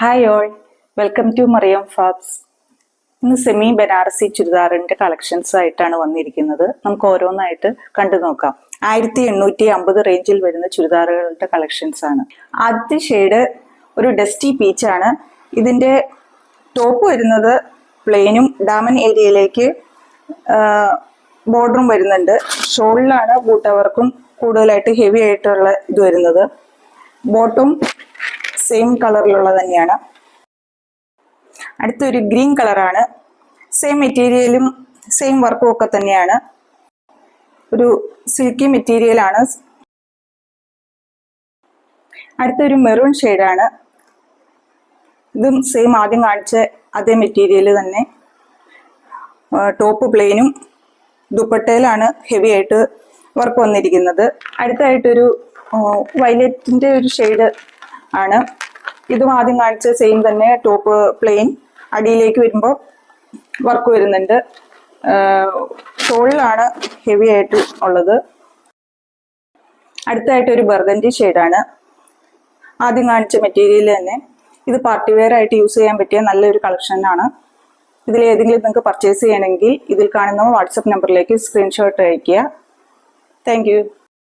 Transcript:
Hi all, welcome to Mariyam Fabs. Semi സെമി ബനാറസി ചുരിദാറിന്റെ കളക്ഷൻസ് ആയിട്ടാണ് വന്നിരിക്കുന്നത്. നമുക്ക് ഓരോന്നായിട്ട് കണ്ടു നോക്കാം. 1850 റേഞ്ചിൽ വരുന്ന ചുരിദാറുകളുടെ കളക്ഷൻസ് ആണ്. ആദ്യത്തെ ഷെയ്ഡ് ഒരു ഡസ്റ്റി പീച്ച് ആണ്. ഇതിന്റെ ടോപ്പ് വരുന്നത് പ്ലെയിനും ഡാമൻ ഏരിയയിലേക്ക് ബോർഡറും വരുന്നുണ്ട്. ഷോളിലാണ് ബൂട്ടവർക്കും കൂടുതലായിട്ട് ഹെവി ആയിട്ടുള്ള ഇത് വരുന്നത്. ബോട്ടും സെയിം കളറിലുള്ള തന്നെയാണ്. അടുത്തൊരു ഗ്രീൻ കളറാണ്. സെയിം മെറ്റീരിയലും സെയിം വർക്കും ഒക്കെ തന്നെയാണ്. ഒരു സിൽക്കി മെറ്റീരിയലാണ്. അടുത്തൊരു മെറൂൺ ഷെയ്ഡാണ്. ഇതും സെയിം ആദ്യം കാണിച്ച അതേ മെറ്റീരിയൽ തന്നെ. ടോപ്പ് പ്ലെയിനും ദുപ്പട്ടയിലാണ് ഹെവി ആയിട്ട് വർക്ക് വന്നിരിക്കുന്നത്. അടുത്തായിട്ടൊരു വയലറ്റിന്റെ ഒരു ഷെയ്ഡ് ആണ്. ഇതും ആദ്യം കാണിച്ച സെയിം തന്നെ. ടോപ്പ് പ്ലെയിൻ, അടിയിലേക്ക് വരുമ്പോൾ വർക്ക് വരുന്നുണ്ട്. ഷോളിലാണ് ഹെവി ആയിട്ട് ഉള്ളത്. അടുത്തായിട്ട് ഒരു ബർഗൻഡി ഷെയ്ഡാണ്. ആദ്യം കാണിച്ച മെറ്റീരിയൽ തന്നെ. ഇത് പാർട്ടി വെയർ ആയിട്ട് യൂസ് ചെയ്യാൻ പറ്റിയ നല്ലൊരു കളക്ഷനാണ്. ഇതിൽ ഏതെങ്കിലും നിങ്ങൾക്ക് പർച്ചേസ് ചെയ്യണമെങ്കിൽ ഇതിൽ കാണുന്ന വാട്സപ്പ് നമ്പറിലേക്ക് സ്ക്രീൻഷോട്ട് അയയ്ക്കുക. Thank you.